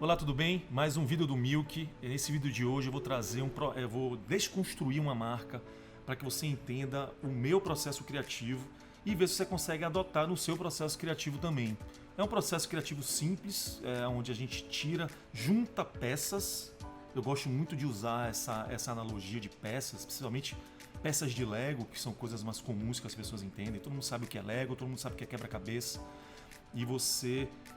Olá, tudo bem? Mais um vídeo do Milk. Nesse vídeo de hoje eu vou desconstruir uma marca para que você entenda o meu processo criativo e ver se você consegue adotar no seu processo criativo também. É um processo criativo simples, onde a gente junta peças. Eu gosto muito de usar essa analogia de peças, principalmente peças de Lego, que são coisas mais comuns que as pessoas entendem. Todo mundo sabe o que é Lego, todo mundo sabe o que é quebra-cabeça.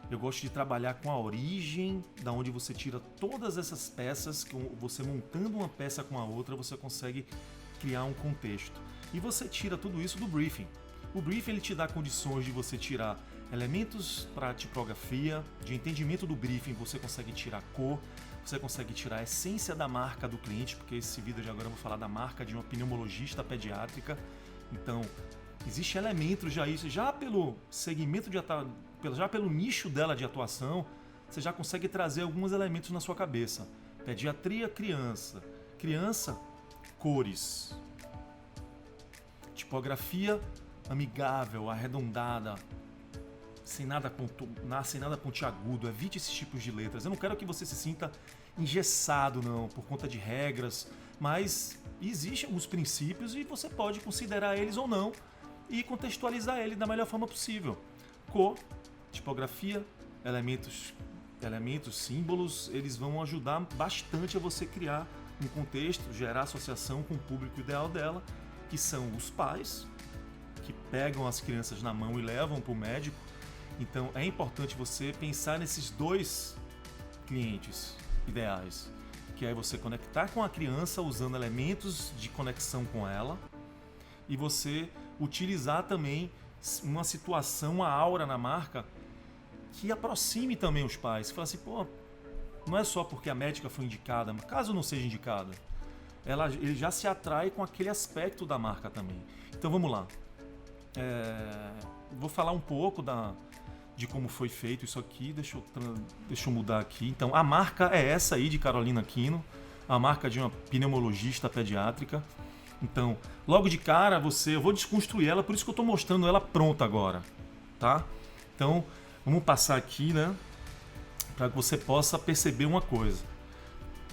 Eu gosto de trabalhar com a origem, da onde você tira todas essas peças, que você montando uma peça com a outra, você consegue criar um contexto. E você tira tudo isso do briefing. O briefing ele te dá condições de você tirar elementos para tipografia, de entendimento do briefing, você consegue tirar cor, você consegue tirar a essência da marca do cliente, porque esse vídeo de agora eu vou falar da marca de uma pneumologista pediátrica. Então, existem elementos já pelo segmento já pelo nicho dela de atuação, você já consegue trazer alguns elementos na sua cabeça. Pediatria, criança, cores. Tipografia amigável, arredondada, sem nada pontiagudo. Evite esses tipos de letras. Eu não quero que você se sinta engessado, não, por conta de regras, mas existem alguns princípios e você pode considerar eles ou não e contextualizar ele da melhor forma possível. Cor, tipografia, elementos, símbolos, eles vão ajudar bastante a você criar um contexto, gerar associação com o público ideal dela, que são os pais, que pegam as crianças na mão e levam para o médico. Então é importante você pensar nesses dois clientes ideais, que é você conectar com a criança usando elementos de conexão com ela e você utilizar também uma situação, uma aura na marca que aproxime também os pais. Fala assim, pô, não é só porque a médica foi indicada, mas caso não seja indicada, ele já se atrai com aquele aspecto da marca também. Então vamos lá. Vou falar um pouco de como foi feito isso aqui. Deixa eu mudar aqui. Então a marca é essa aí de Carolina Aquino, a marca de uma pneumologista pediátrica. Então, logo de cara, eu vou desconstruir ela, por isso que eu estou mostrando ela pronta agora, tá? Então, vamos passar aqui, né? Para que você possa perceber uma coisa.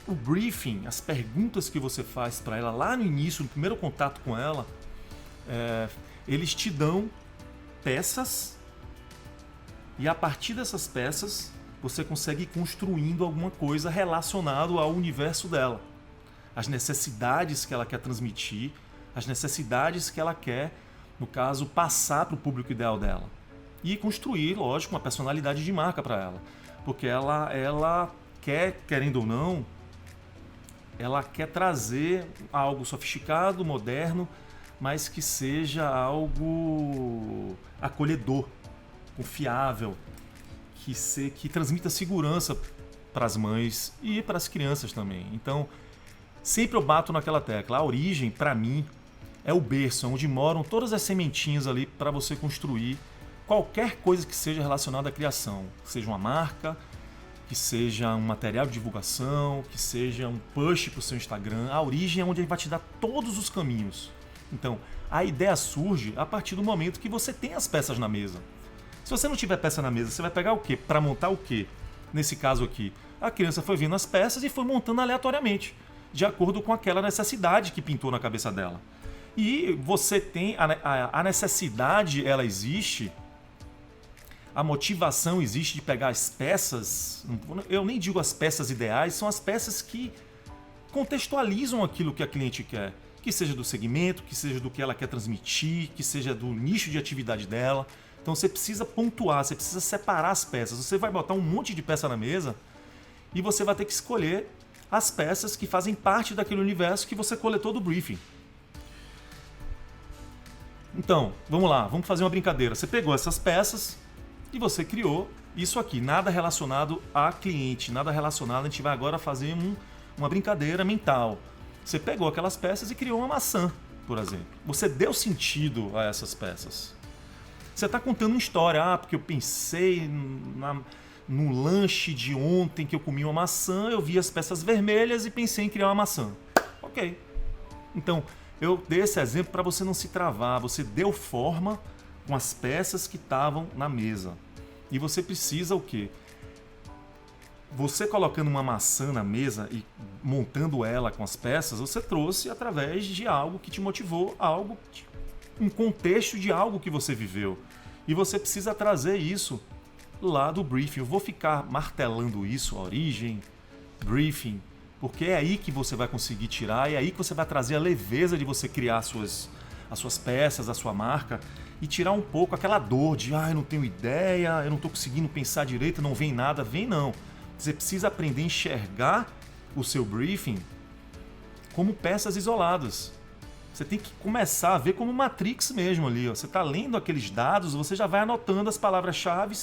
O briefing, as perguntas que você faz para ela lá no início, no primeiro contato com ela, eles te dão peças e a partir dessas peças você consegue ir construindo alguma coisa relacionada ao universo dela. As necessidades que ela quer transmitir, as necessidades que ela quer, no caso, passar para o público ideal dela. E construir, lógico, uma personalidade de marca para ela. Porque ela quer, querendo ou não, ela quer trazer algo sofisticado, moderno, mas que seja algo acolhedor, confiável, que transmita segurança para as mães e para as crianças também. Então, sempre eu bato naquela tecla. A origem, para mim, é o berço, onde moram todas as sementinhas ali para você construir qualquer coisa que seja relacionada à criação. Que seja uma marca, que seja um material de divulgação, que seja um push para o seu Instagram. A origem é onde ele vai te dar todos os caminhos. Então, a ideia surge a partir do momento que você tem as peças na mesa. Se você não tiver peça na mesa, você vai pegar o quê? Para montar o quê? Nesse caso aqui, a criança foi vendo as peças e foi montando aleatoriamente, de acordo com aquela necessidade que pintou na cabeça dela. E você tem a necessidade, ela existe, a motivação existe de pegar as peças, eu nem digo as peças ideais, são as peças que contextualizam aquilo que a cliente quer, que seja do segmento, que seja do que ela quer transmitir, que seja do nicho de atividade dela. Então você precisa pontuar, você precisa separar as peças. Você vai botar um monte de peça na mesa e você vai ter que escolher as peças que fazem parte daquele universo que você coletou do briefing. Então, vamos lá, vamos fazer uma brincadeira. Você pegou essas peças e você criou isso aqui, nada relacionado a cliente, nada relacionado, a gente vai agora fazer uma brincadeira mental. Você pegou aquelas peças e criou uma maçã, por exemplo. Você deu sentido a essas peças. Você está contando uma história, porque eu pensei no lanche de ontem que eu comi uma maçã, eu vi as peças vermelhas e pensei em criar uma maçã. Ok. Então, eu dei esse exemplo para você não se travar. Você deu forma com as peças que estavam na mesa. E você precisa o quê? você colocando uma maçã na mesa e montando ela com as peças, você trouxe através de algo que te motivou, um contexto de algo que você viveu. E você precisa trazer isso lá do briefing. Eu vou ficar martelando isso, a origem, briefing, porque é aí que você vai conseguir tirar, é aí que você vai trazer a leveza de você criar as suas peças, a sua marca, e tirar um pouco aquela dor de eu não tenho ideia, eu não estou conseguindo pensar direito, não vem nada. Vem não. Você precisa aprender a enxergar o seu briefing como peças isoladas. Você tem que começar a ver como Matrix mesmo ali. Ó. Você está lendo aqueles dados, você já vai anotando as palavras-chave,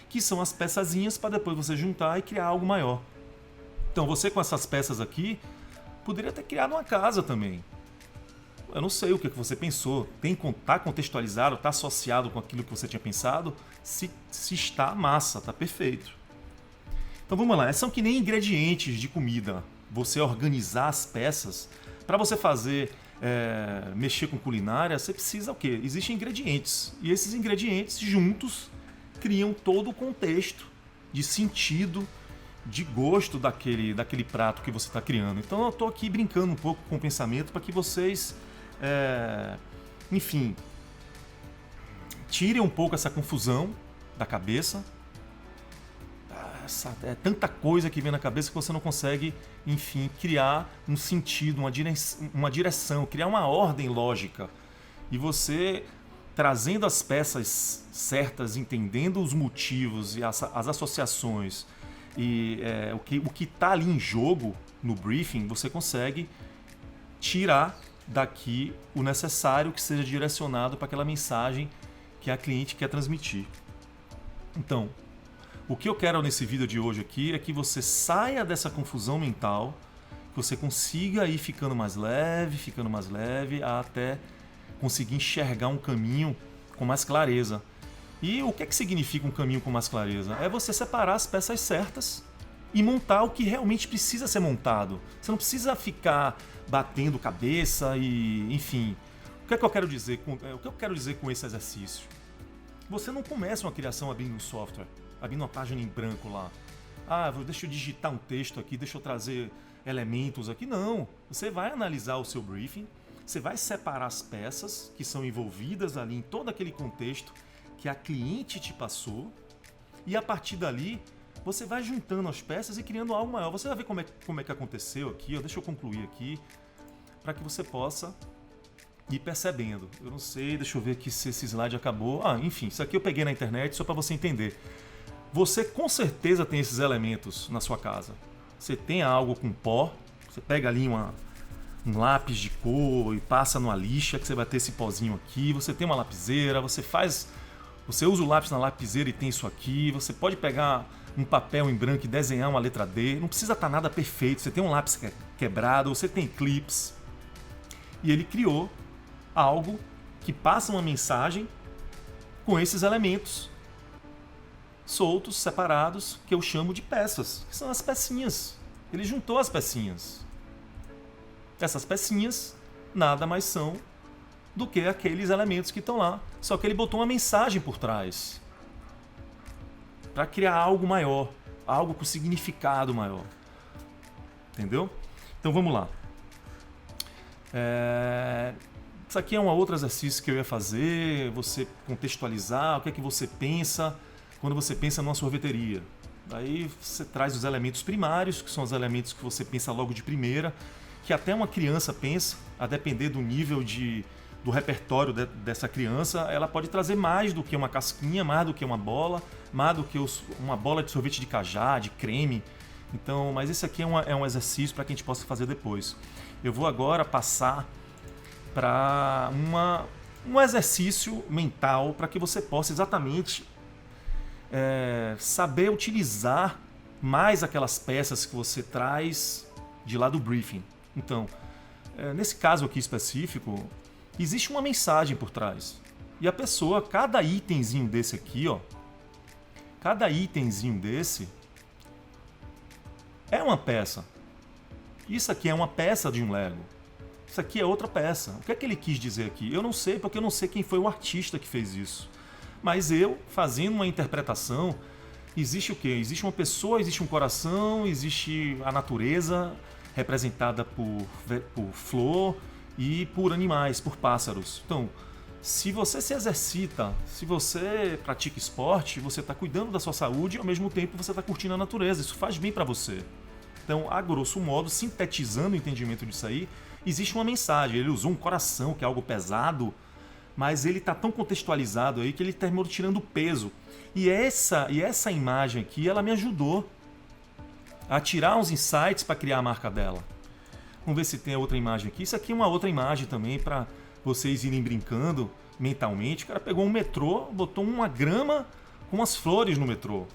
que são as peçazinhas, para depois você juntar e criar algo maior. Então você com essas peças aqui, poderia ter criado uma casa também. Eu não sei o que você pensou. Está contextualizado, está associado com aquilo que você tinha pensado? Se está, massa, está perfeito. Então vamos lá, são que nem ingredientes de comida. Você organizar as peças. Para você fazer, mexer com culinária, você precisa o quê? Existem ingredientes. E esses ingredientes juntos criam todo o contexto de sentido, de gosto daquele prato que você está criando. Então eu estou aqui brincando um pouco com o pensamento para que vocês, enfim, tirem um pouco essa confusão da cabeça. É tanta coisa que vem na cabeça que você não consegue, enfim, criar um sentido, uma direção, criar uma ordem lógica. E você, trazendo as peças certas, entendendo os motivos e as associações e o que está ali em jogo no briefing, você consegue tirar daqui o necessário que seja direcionado para aquela mensagem que a cliente quer transmitir. Então, o que eu quero nesse vídeo de hoje aqui é que você saia dessa confusão mental, que você consiga ir ficando mais leve, até conseguir enxergar um caminho com mais clareza. E o que é que significa um caminho com mais clareza? É você separar as peças certas e montar o que realmente precisa ser montado. Você não precisa ficar batendo cabeça e, enfim. O que é que eu quero dizer com esse exercício? Você não começa uma criação abrindo um software, abrindo uma página em branco lá. Deixa eu digitar um texto aqui, deixa eu trazer elementos aqui. Não, você vai analisar o seu briefing, você vai separar as peças que são envolvidas ali em todo aquele contexto que a cliente te passou, e a partir dali você vai juntando as peças e criando algo maior. Você vai ver como é que aconteceu aqui. Deixa eu concluir aqui, para que você possa ir percebendo. Eu não sei, deixa eu ver aqui se esse slide acabou. Enfim, isso aqui eu peguei na internet só para você entender. Você com certeza tem esses elementos na sua casa. Você tem algo com pó, você pega ali um lápis de cor e passa numa lixa que você vai ter esse pozinho aqui. Você tem uma lapiseira, você usa o lápis na lapiseira e tem isso aqui. Você pode pegar um papel em branco e desenhar uma letra D. Não precisa estar nada perfeito. Você tem um lápis quebrado, você tem clips. E ele criou algo que passa uma mensagem com esses elementos soltos, separados, que eu chamo de peças, que são as pecinhas. Ele juntou as pecinhas. Essas pecinhas nada mais são do que aqueles elementos que estão lá, só que ele botou uma mensagem por trás para criar algo maior, algo com significado maior. Entendeu? Então vamos lá. Isso aqui é um outro exercício que eu ia fazer, você contextualizar o que é que você pensa quando você pensa numa sorveteria. Daí você traz os elementos primários, que são os elementos que você pensa logo de primeira, que até uma criança pensa, a depender do nível do repertório dessa criança, ela pode trazer mais do que uma casquinha, mais do que uma bola, mais do que uma bola de sorvete de cajá, de creme. Então, mas esse aqui é um exercício para que a gente possa fazer depois. Eu vou agora passar para um exercício mental para que você possa exatamente saber utilizar mais aquelas peças que você traz de lá do briefing. Então, nesse caso aqui específico, existe uma mensagem por trás. E a pessoa, cada itemzinho desse aqui, cada itemzinho desse é uma peça. Isso aqui é uma peça de um Lego. Isso aqui é outra peça. O que é que ele quis dizer aqui? Eu não sei, porque eu não sei quem foi o artista que fez isso. Mas eu, fazendo uma interpretação, existe o quê? Existe uma pessoa, existe um coração, existe a natureza, representada por flor e por animais, por pássaros. Então, se você se exercita, se você pratica esporte, você está cuidando da sua saúde e ao mesmo tempo você está curtindo a natureza. Isso faz bem para você. Então, a grosso modo, sintetizando o entendimento disso aí, existe uma mensagem. Ele usou um coração, que é algo pesado, mas ele está tão contextualizado aí que ele terminou tirando peso. E essa imagem aqui, ela me ajudou a tirar uns insights para criar a marca dela. Vamos ver se tem outra imagem aqui. Isso aqui é uma outra imagem também para vocês irem brincando mentalmente. O cara pegou um metrô, botou uma grama com umas flores no metrô.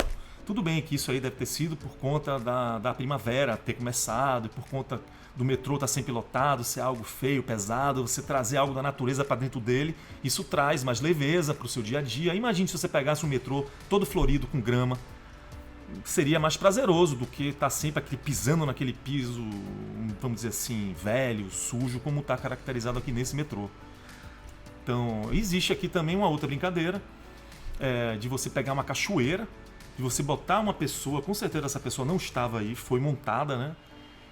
Tudo bem que isso aí deve ter sido por conta da primavera ter começado, e por conta do metrô estar sempre lotado, ser algo feio, pesado, você trazer algo da natureza para dentro dele, isso traz mais leveza para o seu dia a dia. Imagine se você pegasse um metrô todo florido com grama, seria mais prazeroso do que estar sempre pisando naquele piso, vamos dizer assim, velho, sujo, como está caracterizado aqui nesse metrô. Então, existe aqui também uma outra brincadeira, de você pegar uma cachoeira, de você botar uma pessoa, com certeza essa pessoa não estava aí, foi montada, né?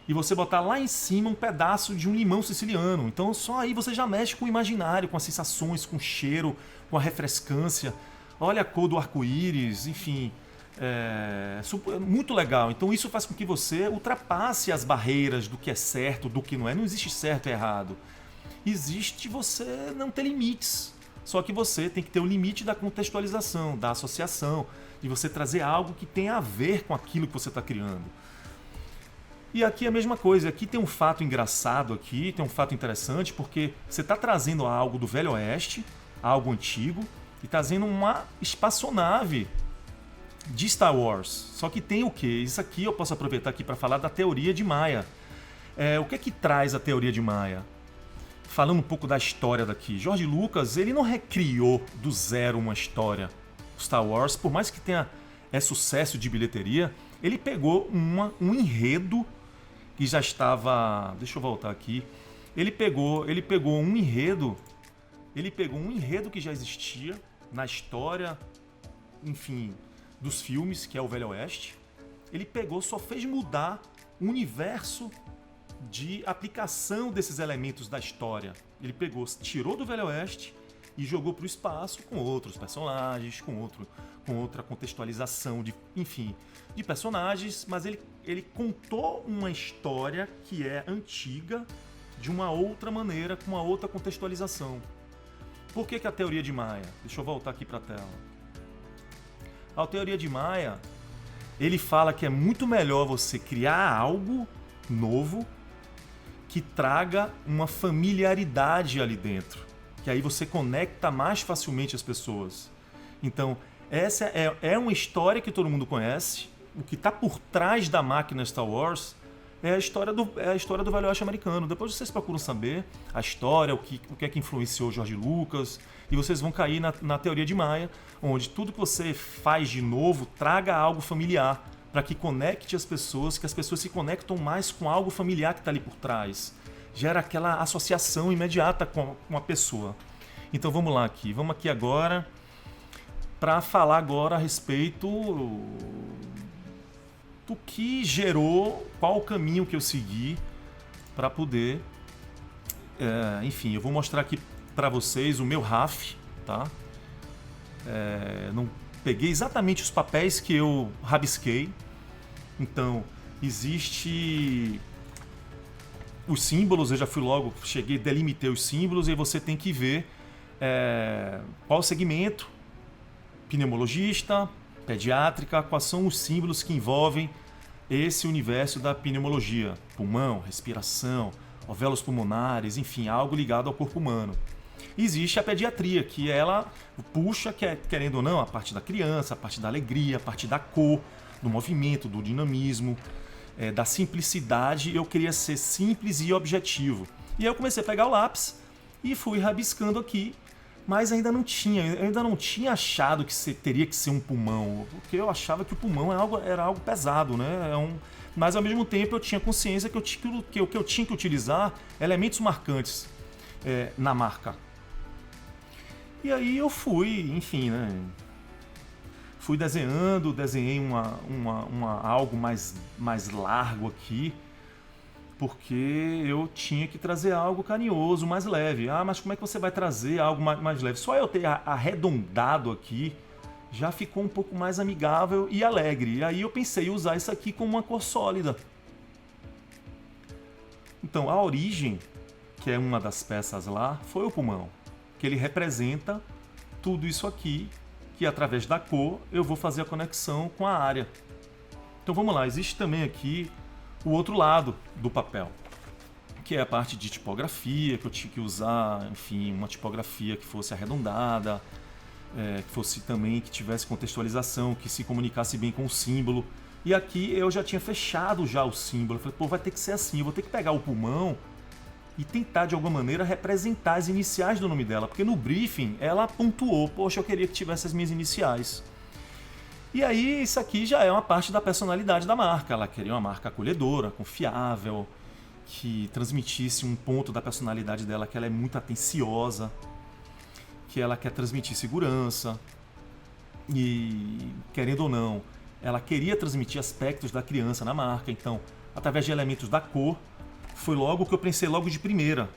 E você botar lá em cima um pedaço de um limão siciliano. Então só aí você já mexe com o imaginário, com as sensações, com o cheiro, com a refrescância. Olha a cor do arco-íris, enfim. É muito legal. Então isso faz com que você ultrapasse as barreiras do que é certo, do que não é. Não existe certo e errado. Existe você não ter limites. Só que você tem que ter o limite da contextualização, da associação, de você trazer algo que tenha a ver com aquilo que você está criando. E aqui é a mesma coisa, aqui tem um fato engraçado aqui, tem um fato interessante, porque você está trazendo algo do Velho Oeste, algo antigo, e trazendo uma espaçonave de Star Wars. Só que tem o quê? Isso aqui eu posso aproveitar aqui para falar da teoria de Maia. O que é que traz a teoria de Maia? Falando um pouco da história daqui. George Lucas, ele não recriou do zero uma história. Star Wars, por mais que tenha sucesso de bilheteria, ele pegou um enredo que já estava... Deixa eu voltar aqui. Ele pegou um enredo que já existia na história, enfim, dos filmes, que é o Velho Oeste. Ele pegou, só fez mudar o universo de aplicação desses elementos da história. Ele pegou, tirou do Velho Oeste e jogou para o espaço com outros personagens, com outra contextualização de personagens, mas ele contou uma história que é antiga de uma outra maneira, com uma outra contextualização. Por que a teoria de Maia? Deixa eu voltar aqui para a tela. A teoria de Maia, ele fala que é muito melhor você criar algo novo que traga uma familiaridade ali dentro, que aí você conecta mais facilmente as pessoas. Então, essa é uma história que todo mundo conhece. O que está por trás da máquina Star Wars é a história do Velho Oeste americano. Depois vocês procuram saber a história, o que é que influenciou George Lucas, e vocês vão cair na teoria de Maia, onde tudo que você faz de novo traga algo familiar, para que conecte as pessoas, que as pessoas se conectam mais com algo familiar que está ali por trás. Gera aquela associação imediata com a pessoa. Então vamos lá aqui. Vamos aqui agora para falar agora a respeito do que gerou, qual o caminho que eu segui para poder... enfim, eu vou mostrar aqui para vocês o meu RAF, tá? Não peguei exatamente os papéis que eu rabisquei. Então, existe os símbolos, eu já fui logo, cheguei, delimitei os símbolos, e aí você tem que ver qual o segmento, pneumologista, pediátrica, quais são os símbolos que envolvem esse universo da pneumologia, pulmão, respiração, alvéolos pulmonares, enfim, algo ligado ao corpo humano. Existe a pediatria, que ela puxa, querendo ou não, a parte da criança, a parte da alegria, a parte da cor, do movimento, do dinamismo, da simplicidade. Eu queria ser simples e objetivo. E aí eu comecei a pegar o lápis e fui rabiscando aqui, mas eu ainda não tinha achado que teria que ser um pulmão, porque eu achava que o pulmão era algo pesado, né? Mas ao mesmo tempo eu tinha consciência que eu tinha que utilizar elementos marcantes na marca. E aí eu fui, enfim, né? Fui desenhando, desenhei algo mais largo aqui, porque eu tinha que trazer algo carinhoso, mais leve. Ah, mas como é que você vai trazer algo mais leve? Só eu ter arredondado aqui já ficou um pouco mais amigável e alegre. E aí eu pensei em usar isso aqui como uma cor sólida. Então, a origem, que é uma das peças lá, foi o pulmão, que ele representa tudo isso aqui, que através da cor eu vou fazer a conexão com a área. Então vamos lá, existe também aqui o outro lado do papel, que é a parte de tipografia, que eu tinha que usar, enfim, uma tipografia que fosse arredondada, que fosse também, que tivesse contextualização, que se comunicasse bem com o símbolo. E aqui eu já tinha fechado já o símbolo. Eu falei, pô, vai ter que ser assim, eu vou ter que pegar o pulmão e tentar de alguma maneira representar as iniciais do nome dela, porque no briefing ela pontuou, poxa, eu queria que tivesse as minhas iniciais. E aí isso aqui já é uma parte da personalidade da marca. Ela queria uma marca acolhedora, confiável, que transmitisse um ponto da personalidade dela, que ela é muito atenciosa, que ela quer transmitir segurança e, querendo ou não, ela queria transmitir aspectos da criança na marca. Então, através de elementos da cor, foi logo o que eu pensei logo de primeira,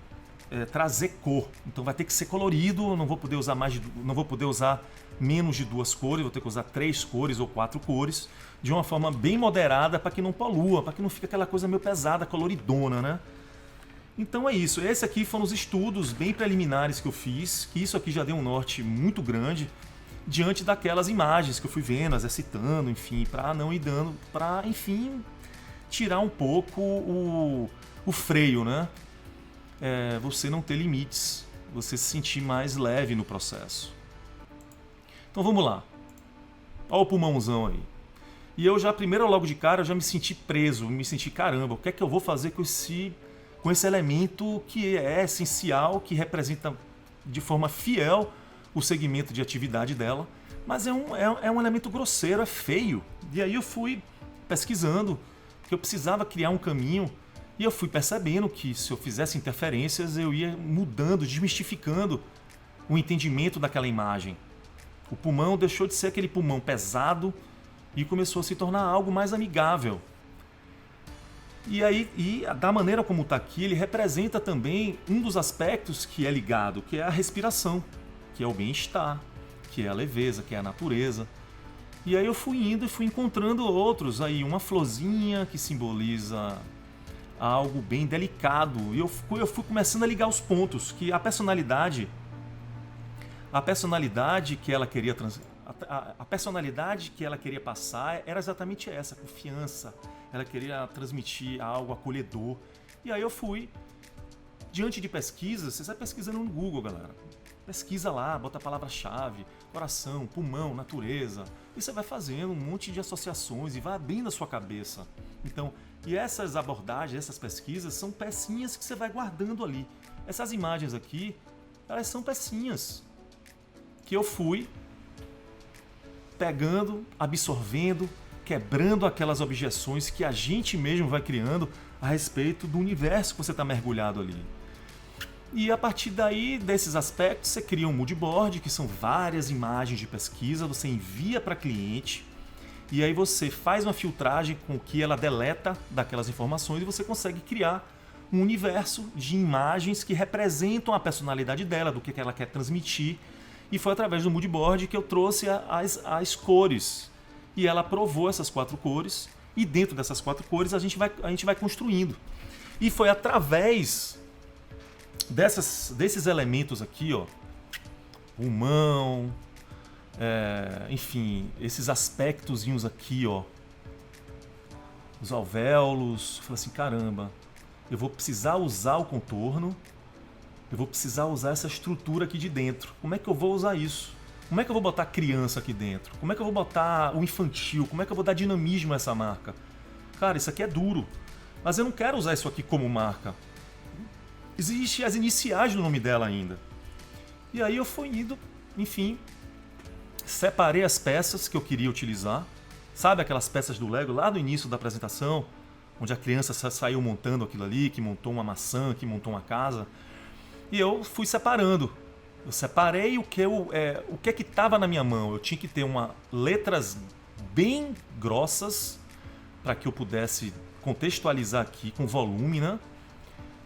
trazer cor. Então vai ter que ser colorido, não vou poder usar menos de 2 cores, vou ter que usar 3 cores ou 4 cores, de uma forma bem moderada para que não polua, para que não fique aquela coisa meio pesada, coloridona, né? Então é isso. Esse aqui foram os estudos bem preliminares que eu fiz, que isso aqui já deu um norte muito grande diante daquelas imagens que eu fui vendo, exercitando, enfim, para não ir dando, para, enfim, tirar um pouco o freio, né? Você não ter limites, você se sentir mais leve no processo. Então vamos lá. Olha o pulmãozão aí. E eu já, primeiro logo de cara, eu já me senti preso, me senti, caramba, o que é que eu vou fazer com esse elemento que é essencial, que representa de forma fiel o segmento de atividade dela, mas é um elemento grosseiro, é feio. E aí eu fui pesquisando, que eu precisava criar um caminho, e eu fui percebendo que se eu fizesse interferências, eu ia mudando, desmistificando o entendimento daquela imagem. O pulmão deixou de ser aquele pulmão pesado e começou a se tornar algo mais amigável. E da maneira como está aqui, ele representa também um dos aspectos que é ligado, que é a respiração, que é o bem-estar, que é a leveza, que é a natureza. E aí eu fui indo e fui encontrando outros aí, uma florzinha que simboliza algo bem delicado. E eu fui começando a ligar os pontos, que a personalidade que ela queria a personalidade que ela queria passar era exatamente essa, confiança. Ela queria transmitir algo acolhedor. E aí eu fui, diante de pesquisas, você sai pesquisando no Google, galera. Pesquisa lá, bota a palavra-chave, coração, pulmão, natureza. E você vai fazendo um monte de associações e vai abrindo a sua cabeça. Então, e essas abordagens, essas pesquisas, são pecinhas que você vai guardando ali. Essas imagens aqui, elas são pecinhas que eu fui pegando, absorvendo, quebrando aquelas objeções que a gente mesmo vai criando a respeito do universo que você está mergulhado ali. E a partir daí, desses aspectos, você cria um mood board, que são várias imagens de pesquisa, você envia para cliente, e aí você faz uma filtragem com que ela deleta daquelas informações e você consegue criar um universo de imagens que representam a personalidade dela, do que ela quer transmitir. E foi através do mood board que eu trouxe as cores. E ela provou essas 4 cores, e dentro dessas 4 cores a gente vai construindo. E foi através desses elementos aqui, ó, pulmão, enfim, esses aspectozinhos aqui, ó, os alvéolos. Eu falei assim, caramba, eu vou precisar usar o contorno, eu vou precisar usar essa estrutura aqui de dentro. Como é que eu vou usar isso? Como é que eu vou botar criança aqui dentro? Como é que eu vou botar o infantil? Como é que eu vou dar dinamismo a essa marca? Cara, isso aqui é duro, mas eu não quero usar isso aqui como marca. Existem as iniciais do nome dela ainda. E aí eu fui indo, enfim, separei as peças que eu queria utilizar. Sabe aquelas peças do Lego lá do início da apresentação, onde a criança saiu montando aquilo ali, que montou uma maçã, que montou uma casa? E eu fui separando Eu separei o que é que estava na minha mão. Eu tinha que ter letras bem grossas para que eu pudesse contextualizar aqui com volume, né?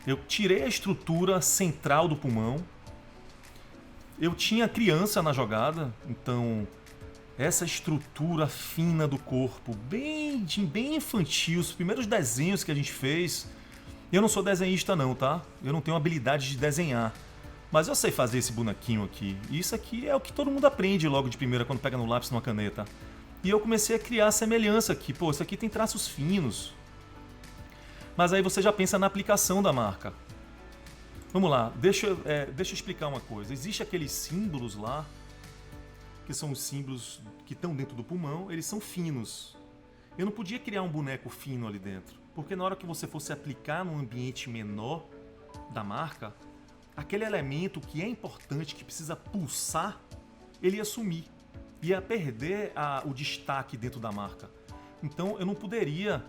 Eu tirei a estrutura central do pulmão. Eu tinha criança na jogada, então essa estrutura fina do corpo, bem infantil, os primeiros desenhos que a gente fez. Eu não sou desenhista não, tá? Eu não tenho habilidade de desenhar. Mas eu sei fazer esse bonequinho aqui. E isso aqui é o que todo mundo aprende logo de primeira quando pega no lápis numa caneta. E eu comecei a criar semelhança aqui. Pô, isso aqui tem traços finos. Mas aí você já pensa na aplicação da marca. Vamos lá, deixa eu explicar uma coisa. Existem aqueles símbolos lá, que são os símbolos que estão dentro do pulmão, eles são finos. Eu não podia criar um boneco fino ali dentro, porque na hora que você fosse aplicar num ambiente menor da marca, aquele elemento que é importante, que precisa pulsar, ele ia sumir, ia perder o destaque dentro da marca. Então eu não poderia,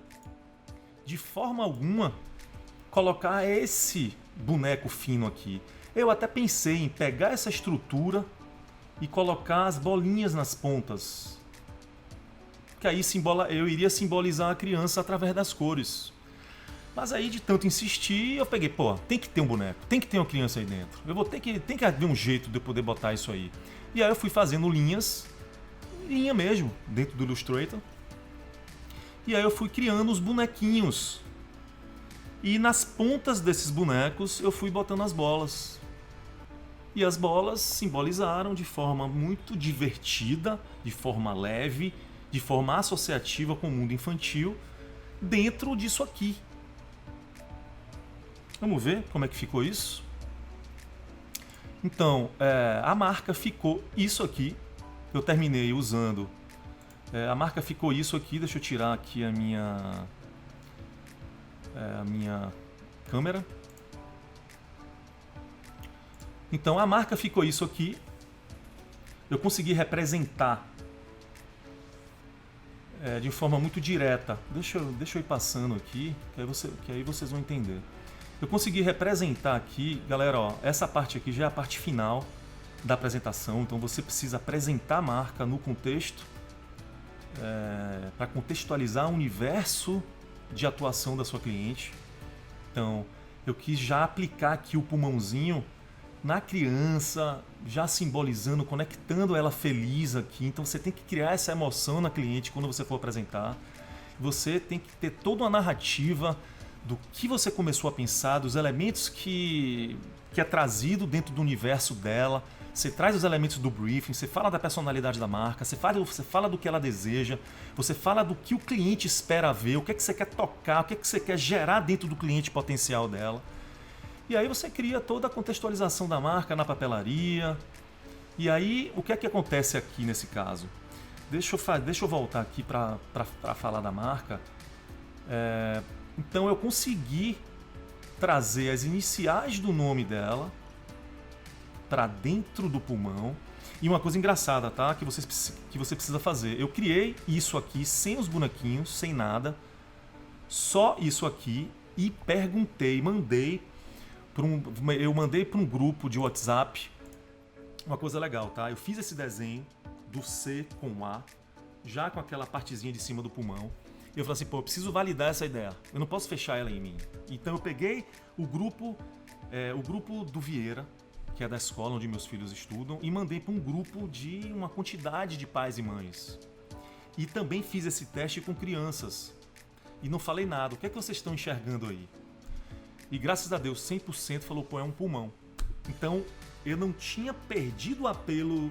de forma alguma, colocar esse boneco fino aqui. Eu até pensei em pegar essa estrutura e colocar as bolinhas nas pontas, que aí eu iria simbolizar a criança através das cores. Mas aí, de tanto insistir, eu peguei, pô, tem que ter um boneco, tem que ter uma criança aí dentro. Tem que haver um jeito de eu poder botar isso aí. E aí eu fui fazendo linha mesmo, dentro do Illustrator. E aí eu fui criando os bonequinhos. E nas pontas desses bonecos eu fui botando as bolas. E as bolas simbolizaram de forma muito divertida, de forma leve, de forma associativa com o mundo infantil, dentro disso aqui. Vamos ver como é que ficou isso? Então, a marca ficou isso aqui. Eu terminei usando. A marca ficou isso aqui. Deixa eu tirar aqui a minha câmera. Então, a marca ficou isso aqui. Eu consegui representar de forma muito direta. Deixa eu ir passando aqui, que aí vocês vão entender. Eu consegui representar aqui, galera, ó, essa parte aqui já é a parte final da apresentação, então você precisa apresentar a marca no contexto, para contextualizar o universo de atuação da sua cliente. Então, eu quis já aplicar aqui o pulmãozinho na criança, já simbolizando, conectando ela feliz aqui. Então você tem que criar essa emoção na cliente quando você for apresentar. Você tem que ter toda uma narrativa do que você começou a pensar, dos elementos que é trazido dentro do universo dela. Você traz os elementos do briefing, você fala da personalidade da marca, você fala do que ela deseja, você fala do que o cliente espera ver, o que é que você quer tocar, o que é que você quer gerar dentro do cliente potencial dela. E aí você cria toda a contextualização da marca na papelaria. E aí, o que é que acontece aqui nesse caso? Deixa eu voltar aqui para falar da marca. Então eu consegui trazer as iniciais do nome dela para dentro do pulmão. E uma coisa engraçada, tá? Que você precisa fazer. Eu criei isso aqui sem os bonequinhos, sem nada. Só isso aqui. E mandei para um grupo de WhatsApp. Uma coisa legal, tá? Eu fiz esse desenho do C com A, já com aquela partezinha de cima do pulmão. Eu falei assim, pô, eu preciso validar essa ideia. Eu não posso fechar ela em mim. Então eu peguei o grupo do Vieira, que é da escola onde meus filhos estudam, e mandei para um grupo de uma quantidade de pais e mães. E também fiz esse teste com crianças. E não falei nada. O que é que vocês estão enxergando aí? E graças a Deus, 100% falou, pô, é um pulmão. Então, eu não tinha perdido o apelo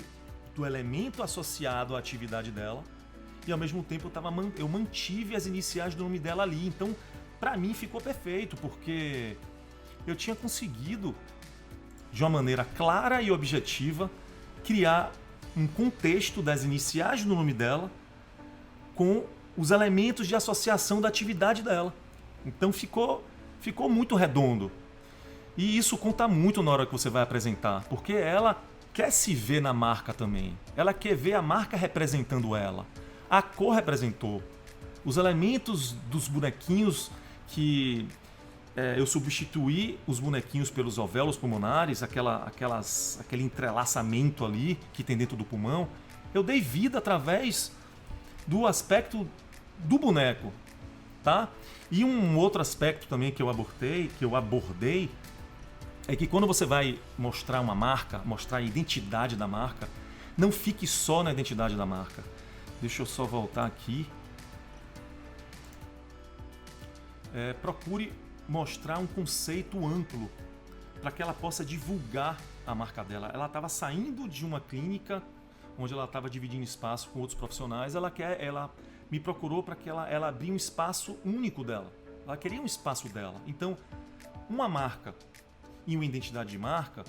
do elemento associado à atividade dela. E ao mesmo tempo eu mantive as iniciais do nome dela ali. Então, pra mim ficou perfeito, porque eu tinha conseguido, de uma maneira clara e objetiva, criar um contexto das iniciais do nome dela com os elementos de associação da atividade dela. Então ficou muito redondo. E isso conta muito na hora que você vai apresentar, porque ela quer se ver na marca também. Ela quer ver a marca representando ela. A cor representou. Os elementos dos bonequinhos que eu substituí os bonequinhos pelos alvéolos pulmonares, aquele entrelaçamento ali que tem dentro do pulmão. Eu dei vida através do aspecto do boneco, tá? E um outro aspecto também que eu abordei, é que quando você vai mostrar uma marca, mostrar a identidade da marca, não fique só na identidade da marca. Deixa eu só voltar aqui. Procure mostrar um conceito amplo para que ela possa divulgar a marca dela. Ela estava saindo de uma clínica onde ela estava dividindo espaço com outros profissionais. Ela me procurou para que ela abrir um espaço único dela. Ela queria um espaço dela. Então, uma marca e uma identidade de marca,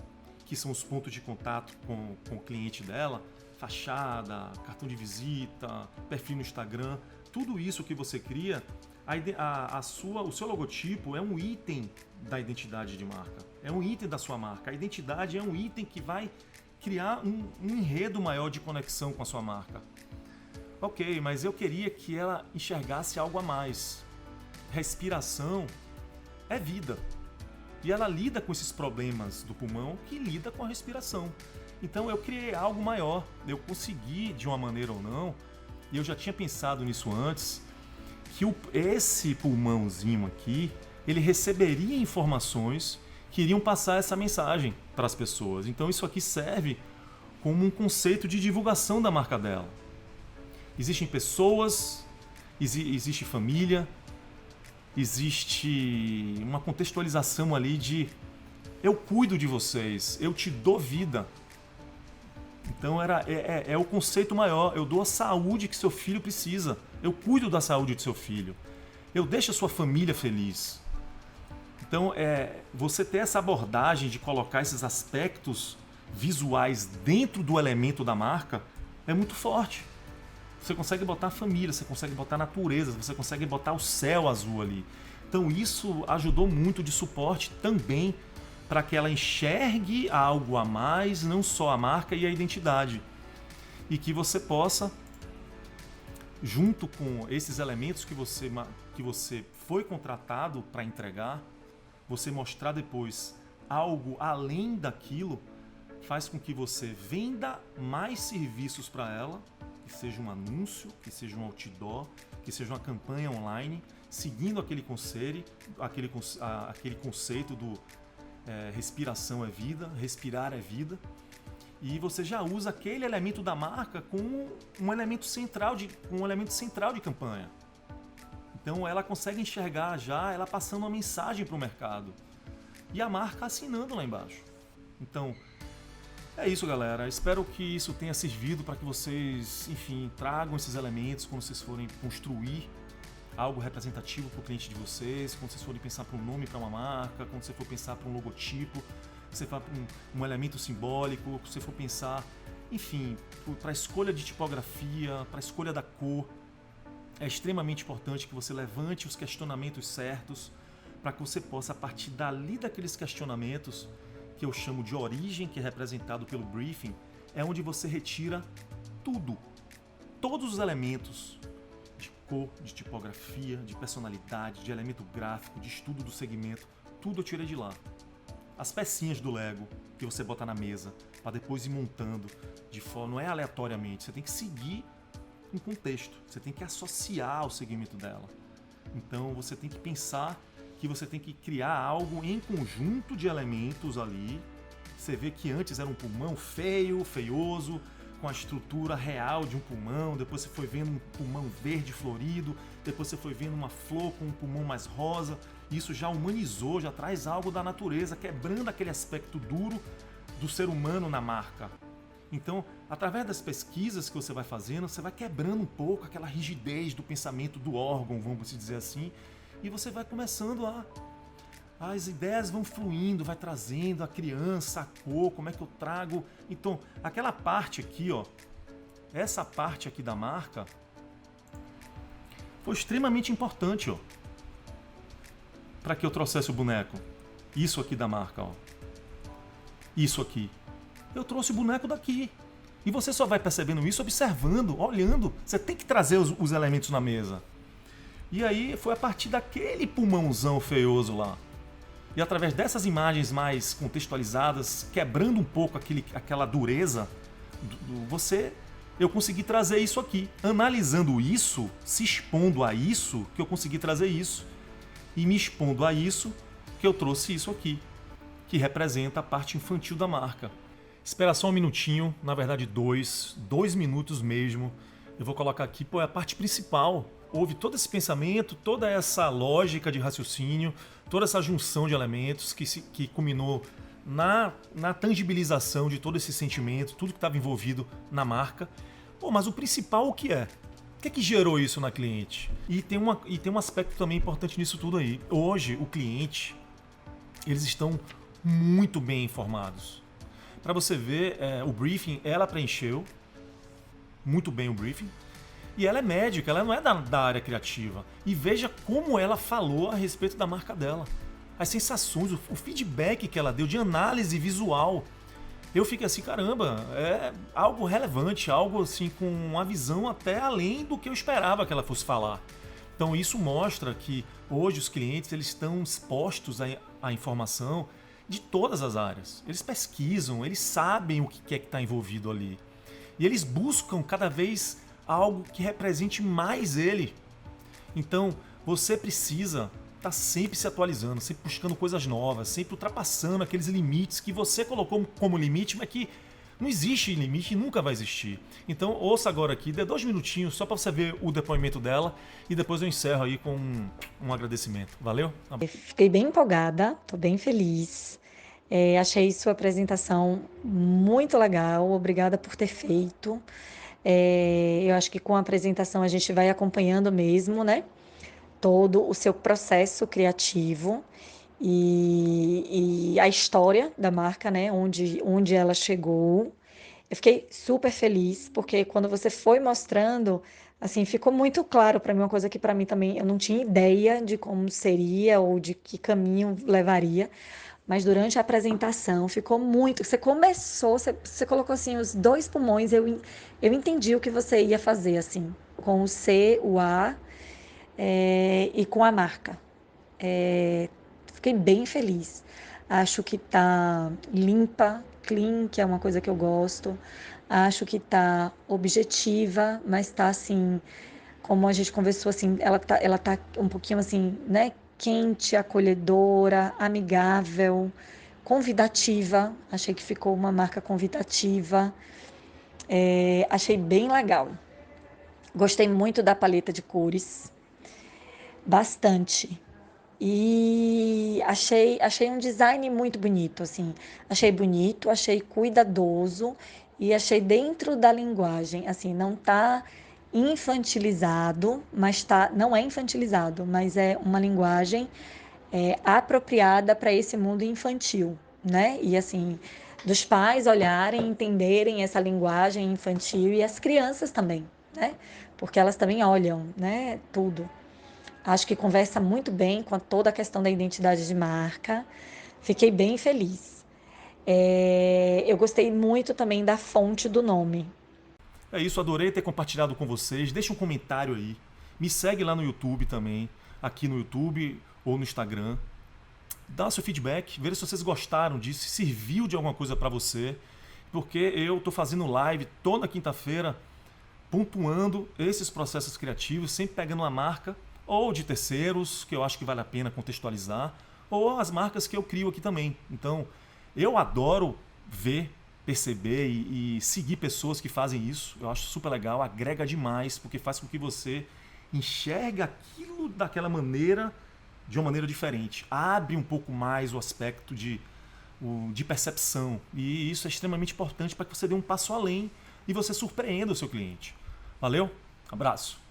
que são os pontos de contato com o cliente dela, fachada, cartão de visita, perfil no Instagram, tudo isso que você cria, o seu logotipo é um item da identidade de marca, é um item da sua marca. A identidade é um item que vai criar um enredo maior de conexão com a sua marca. Ok, mas eu queria que ela enxergasse algo a mais. Respiração é vida. E ela lida com esses problemas do pulmão que lida com a respiração. Então eu criei algo maior. Eu consegui, de uma maneira ou não, e eu já tinha pensado nisso antes, que esse pulmãozinho aqui, ele receberia informações que iriam passar essa mensagem para as pessoas. Então isso aqui serve como um conceito de divulgação da marca dela. Existem pessoas, existe família, existe uma contextualização ali de eu cuido de vocês, eu te dou vida. Então é o conceito maior, eu dou a saúde que seu filho precisa, eu cuido da saúde do seu filho, eu deixo a sua família feliz. Então você ter essa abordagem de colocar esses aspectos visuais dentro do elemento da marca é muito forte. Você consegue botar a família, você consegue botar a natureza, você consegue botar o céu azul ali. Então isso ajudou muito de suporte também para que ela enxergue algo a mais, não só a marca e a identidade. E que você possa, junto com esses elementos que você foi contratado para entregar, você mostrar depois algo além daquilo, faz com que você venda mais serviços para ela, que seja um anúncio, que seja um outdoor, que seja uma campanha online, seguindo aquele conceito do respiração é vida, respirar é vida, e você já usa aquele elemento da marca como um elemento central de campanha. Então ela consegue enxergar já ela passando uma mensagem para o mercado e a marca assinando lá embaixo. Então é isso, galera. Espero que isso tenha servido para que vocês, enfim, tragam esses elementos quando vocês forem construir algo representativo para o cliente de vocês, quando vocês forem pensar para um nome para uma marca, quando você for pensar para um logotipo, você for para um elemento simbólico, quando você for pensar, enfim, para a escolha de tipografia, para a escolha da cor. É extremamente importante que você levante os questionamentos certos para que você possa, a partir dali daqueles questionamentos, que eu chamo de origem, que é representado pelo briefing, é onde você retira tudo, todos os elementos de cor, de tipografia, de personalidade, de elemento gráfico, de estudo do segmento, tudo eu tirei de lá. As pecinhas do Lego que você bota na mesa para depois ir montando de forma, não é aleatoriamente, você tem que seguir um contexto, você tem que associar ao segmento dela. Então você tem que pensar que você tem que criar algo em conjunto de elementos ali. Você vê que antes era um pulmão feioso, com a estrutura real de um pulmão, depois você foi vendo um pulmão verde florido, depois você foi vendo uma flor com um pulmão mais rosa. Isso já humanizou, já traz algo da natureza, quebrando aquele aspecto duro do ser humano na marca. Então, através das pesquisas que você vai fazendo, você vai quebrando um pouco aquela rigidez do pensamento do órgão, vamos dizer assim, e você vai começando as ideias vão fluindo, vai trazendo a criança, a cor, como é que eu trago. Então, aquela parte aqui, ó, essa parte aqui da marca foi extremamente importante, ó, para que eu trouxesse o boneco. Isso aqui da marca, ó. Isso aqui. Eu trouxe o boneco daqui. E você só vai percebendo isso observando, olhando. Você tem que trazer os elementos na mesa. E aí foi a partir daquele pulmãozão feioso lá E através dessas imagens mais contextualizadas, quebrando um pouco aquela dureza, eu consegui trazer isso aqui. Analisando isso, se expondo a isso, que eu consegui trazer isso. E me expondo a isso, que eu trouxe isso aqui, que representa a parte infantil da marca. Espera só um minutinho, na verdade 2 minutos mesmo. Eu vou colocar aqui, é a parte principal. Houve todo esse pensamento, toda essa lógica de raciocínio, toda essa junção de elementos que culminou na tangibilização de todo esse sentimento, tudo que estava envolvido na marca. Mas o principal o que é? O que é que gerou isso na cliente? E tem um aspecto também importante nisso tudo aí. Hoje, o cliente, eles estão muito bem informados. Para você ver, o briefing, ela preencheu muito bem o briefing. E ela é médica, ela não é da área criativa. E veja como ela falou a respeito da marca dela. As sensações, o feedback que ela deu de análise visual. Eu fiquei assim, caramba, é algo relevante, algo assim com uma visão até além do que eu esperava que ela fosse falar. Então isso mostra que hoje os clientes eles estão expostos à informação de todas as áreas. Eles pesquisam, eles sabem o que é que está envolvido ali. E eles buscam cada vez algo que represente mais ele. Então, você precisa estar sempre se atualizando, sempre buscando coisas novas, sempre ultrapassando aqueles limites que você colocou como limite, mas que não existe limite e nunca vai existir. Então, ouça agora aqui, dê 2 minutinhos só para você ver o depoimento dela e depois eu encerro aí com um agradecimento. Valeu? Eu fiquei bem empolgada, estou bem feliz. Achei sua apresentação muito legal, obrigada por ter feito. Eu acho que com a apresentação a gente vai acompanhando mesmo, né? Todo o seu processo criativo e a história da marca, né? Onde ela chegou. Eu fiquei super feliz, porque quando você foi mostrando, assim, ficou muito claro para mim, uma coisa que para mim também eu não tinha ideia de como seria ou de que caminho levaria. Mas durante a apresentação ficou muito. Você começou, você colocou assim os 2 pulmões. Eu entendi o que você ia fazer, assim, com o C, o A e com a marca. Fiquei bem feliz. Acho que tá limpa, clean, que é uma coisa que eu gosto. Acho que tá objetiva, mas tá assim, como a gente conversou, assim, ela tá um pouquinho assim, né? Quente, acolhedora, amigável, convidativa. Achei que ficou uma marca convidativa. Achei bem legal. Gostei muito da paleta de cores, bastante. E achei um design muito bonito, assim. Achei bonito, achei cuidadoso e achei dentro da linguagem, assim, não tá infantilizado, mas não é infantilizado, mas é uma linguagem apropriada para esse mundo infantil, né? E assim, dos pais olharem, entenderem essa linguagem infantil e as crianças também, né? Porque elas também olham, né? Tudo. Acho que conversa muito bem com toda a questão da identidade de marca. Fiquei bem feliz. Eu gostei muito também da fonte do nome. É isso, adorei ter compartilhado com vocês. Deixa um comentário aí. Me segue lá no YouTube também, aqui no YouTube ou no Instagram. Dá seu feedback, veja se vocês gostaram disso, se serviu de alguma coisa para você. Porque eu estou fazendo live toda quinta-feira, pontuando esses processos criativos, sempre pegando uma marca ou de terceiros, que eu acho que vale a pena contextualizar, ou as marcas que eu crio aqui também. Então, eu adoro ver, perceber e seguir pessoas que fazem isso. Eu acho super legal, agrega demais, porque faz com que você enxergue aquilo daquela maneira, de uma maneira diferente. Abre um pouco mais o aspecto de percepção. E isso é extremamente importante para que você dê um passo além e você surpreenda o seu cliente. Valeu? Abraço!